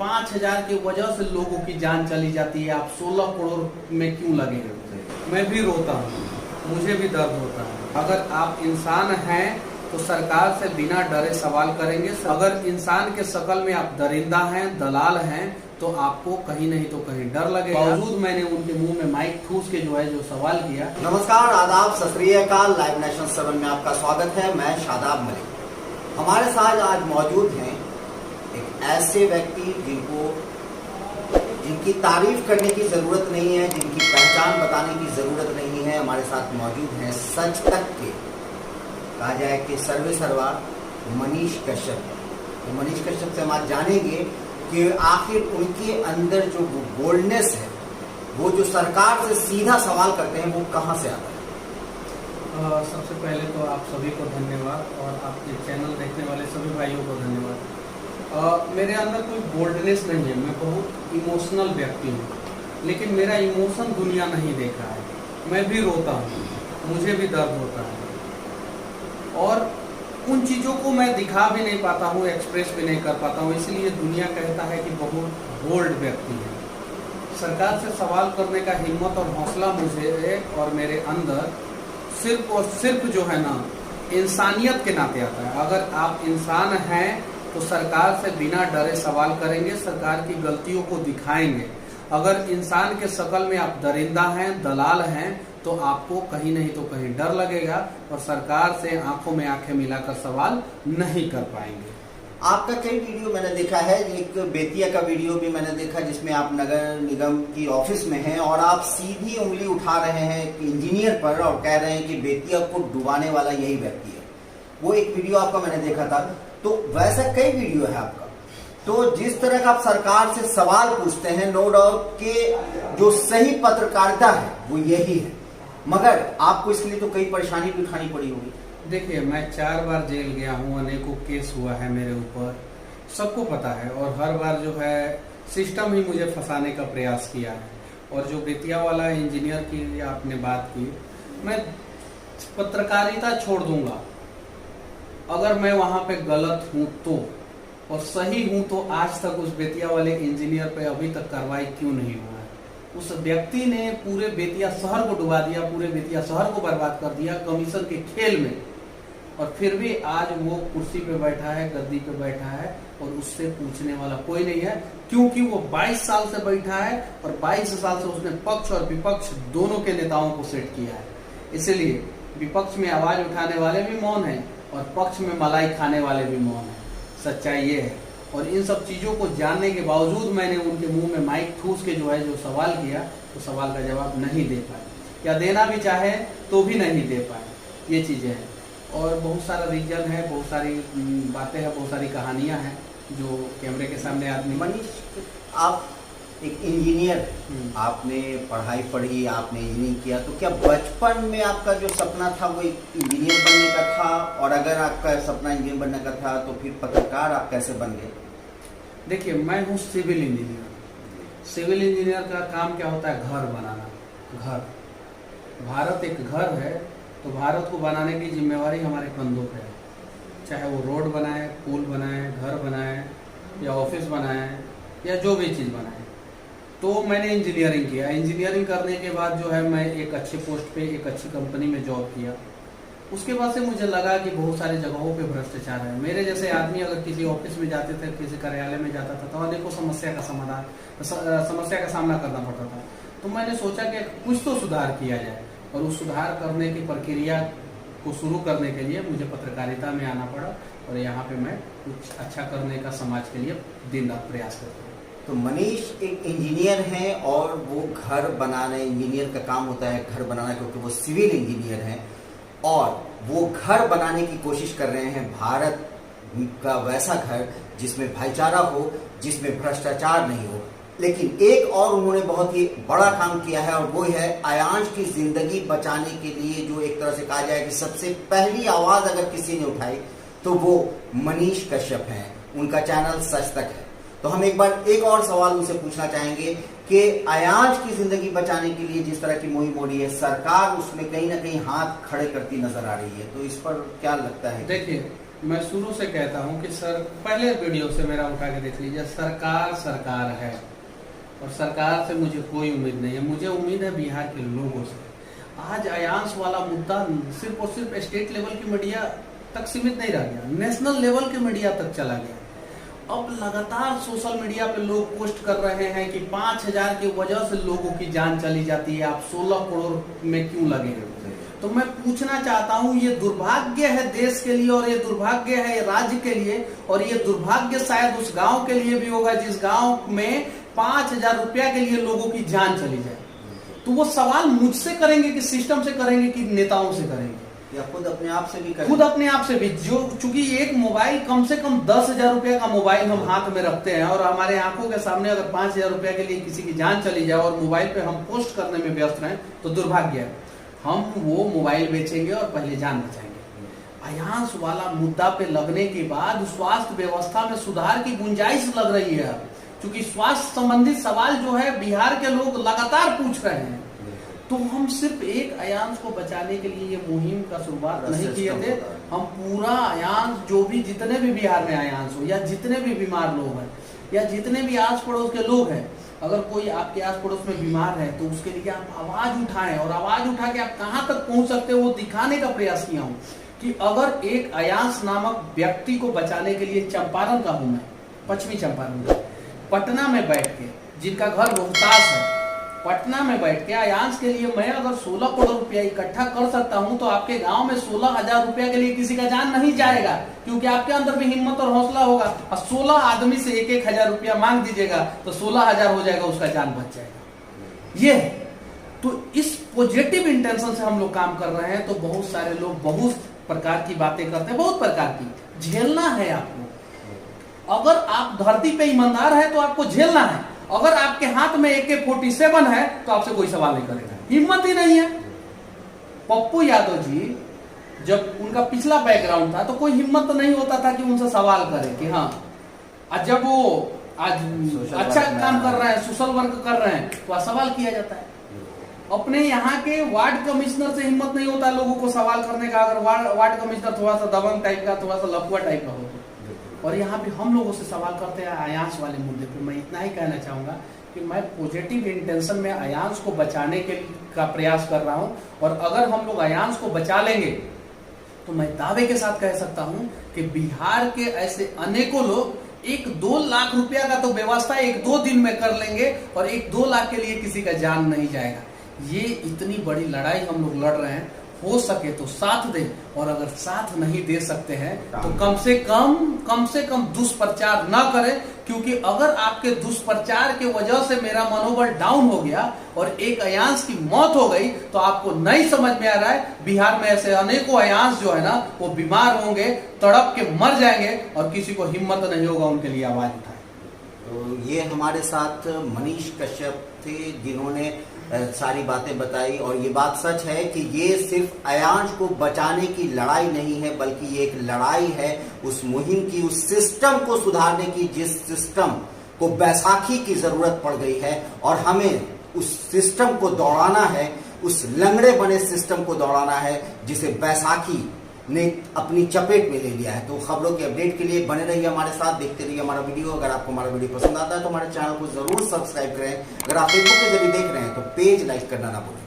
5,000 की वजह से लोगों की जान चली जाती है, आप 16 करोड़ में क्यों लगे हैं? मैं भी रोता हूँ, मुझे भी दर्द होता है। अगर आप इंसान हैं तो सरकार से बिना डरे सवाल करेंगे। अगर इंसान के शकल में आप दरिंदा हैं, दलाल हैं, तो आपको कहीं नहीं तो कहीं डर लगेगा। बावजूद मैंने उनके मुंह में माइक ठूस के जो सवाल किया। नमस्कार, आदाब, सत श्री अकाल। लाइव नेशन 7 में आपका स्वागत है। मैं शादाब मलिक। हमारे साथ आज मौजूद हैं एक ऐसे व्यक्ति जिनकी तारीफ करने की जरूरत नहीं है, जिनकी पहचान बताने की जरूरत नहीं है। हमारे साथ मौजूद हैं सच तक के, कहा जाए कि सर्वे सर्वा मनीष कश्यप। तो मनीष कश्यप से हम आज जानेंगे कि आखिर उनके अंदर जो बोल्डनेस है, वो जो सरकार से सीधा सवाल करते हैं, वो कहाँ से आता है? सबसे पहले तो आप सभी को धन्यवाद और आपके चैनल देखने वाले सभी भाइयों को धन्यवाद। मेरे अंदर कोई बोल्डनेस नहीं है, मैं बहुत इमोशनल व्यक्ति हूँ, लेकिन मेरा इमोशन दुनिया नहीं देखा है। मैं भी रोता हूँ, मुझे भी दर्द होता है और उन चीज़ों को मैं दिखा भी नहीं पाता हूँ, एक्सप्रेस भी नहीं कर पाता हूँ, इसलिए दुनिया कहता है कि बहुत बोल्ड व्यक्ति है। सरकार से सवाल करने का हिम्मत और हौसला मुझे और मेरे अंदर सिर्फ और सिर्फ जो है ना, इंसानियत के नाते आता है। अगर आप इंसान हैं तो सरकार से बिना डरे सवाल करेंगे, सरकार की गलतियों को दिखाएंगे। अगर इंसान के शकल में आप दरिंदा हैं, दलाल हैं, तो आपको कहीं नहीं तो कहीं डर लगेगा और सरकार से आंखों में आंखें मिलाकर सवाल नहीं कर पाएंगे। आपका कई वीडियो मैंने देखा है, एक बेतिया का वीडियो भी मैंने देखा जिसमें आप नगर निगम की ऑफिस में हैं और आप सीधी उंगली उठा रहे हैं इंजीनियर पर और कह रहे हैं कि बेतिया को डुबाने वाला यही व्यक्ति है। वो एक वीडियो आपका मैंने देखा था। तो वैसा कई वीडियो है आपका। तो जिस तरह का आप सरकार से सवाल पूछते हैं, नो डाउट के जो सही पत्रकारिता है वो यही है, मगर आपको इसके लिए तो कई परेशानी भी उठानी पड़ी होगी। देखिए, मैं 4 बार जेल गया हूँ, अनेकों केस हुआ है मेरे ऊपर, सबको पता है, और हर बार जो है सिस्टम ही मुझे फंसाने का प्रयास किया है। और जो बेतिया वाला इंजीनियर की आपने बात की, मैं पत्रकारिता छोड़ दूंगा अगर मैं वहां पे गलत हूं तो, और सही हूं तो आज तक उस बेतिया वाले इंजीनियर पे अभी तक कार्रवाई क्यों नहीं हुआ है? उस व्यक्ति ने पूरे बेतिया शहर को डुबा दिया, पूरे बेतिया शहर को बर्बाद कर दिया कमीशन के खेल में, और फिर भी आज वो कुर्सी पे बैठा है, गद्दी पे बैठा है और उससे पूछने वाला कोई नहीं है, क्योंकि वो 22 साल से बैठा है और 22 साल से उसने पक्ष और विपक्ष दोनों के नेताओं को सेट किया है। इसलिए विपक्ष में आवाज उठाने वाले भी मौन है और पक्ष में मलाई खाने वाले भी मौन है। सच्चाई ये है। और इन सब चीजों को जानने के बावजूद मैंने उनके मुंह में माइक ठूस के जो सवाल किया, तो सवाल का जवाब नहीं दे पाए, या देना भी चाहे तो भी नहीं दे पाए। ये चीजें हैं और बहुत सारा रीजन है, बहुत सारी बातें हैं, बहुत सारी कहानियां हैं जो कैमरे के सामने आदमी। मनीष, आप एक इंजीनियर, आपने पढ़ाई पढ़ी, आपने इंजीनियरिंग किया, तो क्या बचपन में आपका जो सपना था वो इंजीनियर बनने का था? और अगर आपका सपना इंजीनियर बनने का था तो फिर पत्रकार आप कैसे बन गए? देखिए, मैं हूँ सिविल इंजीनियर। सिविल इंजीनियर का काम क्या होता है? घर बनाना। घर, भारत एक घर है, तो भारत को बनाने की जिम्मेवारी हमारे कंधों पे है। चाहे वो रोड बनाए, पुल बनाए, घर बनाए, या ऑफिस बनाए, या जो भी चीज़ बनाए। तो मैंने इंजीनियरिंग किया। इंजीनियरिंग करने के बाद जो है मैं एक अच्छे पोस्ट पे, एक अच्छी कंपनी में जॉब किया। उसके बाद से मुझे लगा कि बहुत सारी जगहों पे भ्रष्टाचार है। मेरे जैसे आदमी अगर किसी ऑफिस में जाते थे, किसी कार्यालय में जाता था, तो अनेकों समस्या का सामना करना पड़ता था। तो मैंने सोचा कि कुछ तो सुधार किया जाए, और उस सुधार करने की प्रक्रिया को शुरू करने के लिए मुझे पत्रकारिता में आना पड़ा, और यहाँ पे मैं कुछ अच्छा करने का समाज के लिए दिन रात प्रयास करता हूँ। तो मनीष एक इंजीनियर हैं और वो घर बनाने, इंजीनियर का काम होता है घर बनाना, क्योंकि वो सिविल इंजीनियर हैं, और वो घर बनाने की कोशिश कर रहे हैं भारत का वैसा घर जिसमें भाईचारा हो, जिसमें भ्रष्टाचार नहीं हो। लेकिन एक और उन्होंने बहुत ही बड़ा काम किया है, और वो है आयांश की जिंदगी बचाने के लिए, जो एक तरह से कहा जाए कि सबसे पहली आवाज अगर किसी ने उठाई तो वो मनीष कश्यप हैं। उनका चैनल सच तक है। तो हम एक बार एक और सवाल उनसे पूछना चाहेंगे कि आयांश की जिंदगी बचाने के लिए जिस तरह की मुहिम हो रही है, सरकार उसमें कहीं ना कहीं हाथ खड़े करती नजर आ रही है, तो इस पर क्या लगता है? देखिए, मैं शुरू से कहता हूं कि सर, पहले वीडियो से मेरा उठा के देख लीजिए, सरकार सरकार है और सरकार से मुझे कोई उम्मीद नहीं है। मुझे उम्मीद है बिहार के लोगों से। आज अयांश वाला मुद्दा सिर्फ और सिर्फ स्टेट लेवल की मीडिया तक सीमित नहीं रह गया, नेशनल लेवल के मीडिया तक चला गया। अब लगातार सोशल मीडिया पे लोग पोस्ट कर रहे हैं कि 5,000 की वजह से लोगों की जान चली जाती है, आप 16 करोड़ में क्यों लगे? तो मैं पूछना चाहता हूं, ये दुर्भाग्य है देश के लिए और ये दुर्भाग्य है राज्य के लिए, और ये दुर्भाग्य शायद उस गांव के लिए भी होगा जिस गांव में 5,000 रुपया के लिए लोगों की जान चली जाए। तो वो सवाल मुझसे करेंगे कि सिस्टम से करेंगे कि नेताओं से करेंगे, या खुद अपने आप से भी करेंगे? खुद अपने आप से भी। जो चूंकि एक मोबाइल कम से कम 10,000 रुपया का मोबाइल हम हाथ में रखते हैं और हमारे आंखों के सामने अगर 5,000 रुपया के लिए किसी की जान चली जाए और मोबाइल पे हम पोस्ट करने में व्यस्त रहें तो दुर्भाग्य है। हम वो मोबाइल बेचेंगे और पहले जान बचाएंगे। अयांश वाला मुद्दा पे लगने के बाद स्वास्थ्य व्यवस्था में सुधार की गुंजाइश लग रही है, क्योंकि स्वास्थ्य संबंधित सवाल जो है बिहार के लोग लगातार पूछ रहे हैं। तो हम सिर्फ एक अयांश को बचाने के लिए ये मुहिम का शुरुआत नहीं किए थे। हम पूरा अयांश, जो भी जितने भी बिहार में अयांश हो या जितने भी बीमार लोग हैं या जितने भी आस पड़ोस के लोग हैं, अगर कोई आपके आस पड़ोस में बीमार है तो उसके लिए आप आवाज उठाएं, और आवाज उठा के आप कहां तक पहुंच सकते हो वो दिखाने का प्रयास किया हूं कि अगर एक अयांश नामक व्यक्ति को बचाने के लिए चंपारण का हूं मैं, पश्चिमी चंपारण में, पटना में बैठ के, जिनका घर रोहतास है, पटना में बैठ के अयांश के लिए मैं अगर 16 करोड़ रुपया इकट्ठा कर सकता हूं तो आपके गांव में 16,000 रुपया के लिए किसी का जान नहीं जाएगा, क्योंकि आपके अंदर भी हिम्मत और हौसला होगा। और 16 आदमी से 1,000 रुपया मांग दीजिएगा तो 16,000 हो जाएगा, उसका जान बच जाएगा। ये तो इस पॉजिटिव इंटेंशन से हम लोग काम कर रहे हैं। तो बहुत सारे लोग बहुत प्रकार की बातें करते हैं, बहुत प्रकार की। झेलना है आपको। अगर आप धरती पे ईमानदार है तो आपको झेलना है। अगर आपके हाथ में AK-47 है तो आपसे कोई सवाल नहीं करेगा, हिम्मत ही नहीं है। पप्पू यादव जी, जब उनका पिछला बैकग्राउंड था तो कोई हिम्मत तो नहीं होता था कि उनसे सवाल करे कि हाँ, आज जब वो आज अच्छा काम कर रहे हैं, सोशल वर्क कर रहे हैं, तो सवाल किया जाता है। अपने यहाँ के वार्ड कमिश्नर से हिम्मत नहीं होता लोगों को सवाल करने का, अगर वार्ड कमिश्नर थोड़ा सा दबंग टाइप का, थोड़ा सा लफुआ टाइप का हो। और यहाँ पे हम लोगों से सवाल करते हैं अयांश वाले मुद्दे पे। मैं इतना ही कहना चाहूंगा कि मैं पॉजिटिव इंटेंशन में अयांश को बचाने का प्रयास कर रहा हूं, और अगर हम लोग अयांश को बचा लेंगे तो मैं दावे के साथ कह सकता हूं कि बिहार के ऐसे अनेकों लोग 1-2 लाख रुपया का तो व्यवस्था 1-2 दिन में कर लेंगे, और 1-2 लाख के लिए किसी का जान नहीं जाएगा। ये इतनी बड़ी लड़ाई हम लोग लड़ रहे हैं, हो सके तो साथ दें, और अगर साथ नहीं दे सकते हैं तो कम से कम दुष्प्रचार ना करें, क्योंकि अगर आपके दुष्प्रचार के वजह से मेरा मनोबल डाउन हो गया और एक अयांश की मौत हो गई तो आपको नहीं समझ में आ रहा है बिहार में ऐसे अनेकों अयांश जो है ना वो बीमार होंगे, तड़प के मर जाएंगे, और किसी को हिम्मत नहीं होगा उनके लिए आवाज उठाए। तो ये हमारे साथ मनीष कश्यप थे जिन्होंने सारी बातें बताई, और ये बात सच है कि ये सिर्फ अयांश को बचाने की लड़ाई नहीं है, बल्कि ये एक लड़ाई है उस मुहिम की, उस सिस्टम को सुधारने की, जिस सिस्टम को बैसाखी की जरूरत पड़ गई है, और हमें उस सिस्टम को दौड़ाना है, उस लंगड़े बने सिस्टम को दौड़ाना है जिसे बैसाखी ने अपनी चपेट में ले लिया है। तो खबरों के अपडेट के लिए बने रहिए हमारे साथ, देखते रहिए हमारा वीडियो। अगर आपको हमारा वीडियो पसंद आता है तो हमारे चैनल को जरूर सब्सक्राइब करें। अगर आप फेसबुक के जरिए देख रहे हैं तो पेज लाइक करना ना भूलें।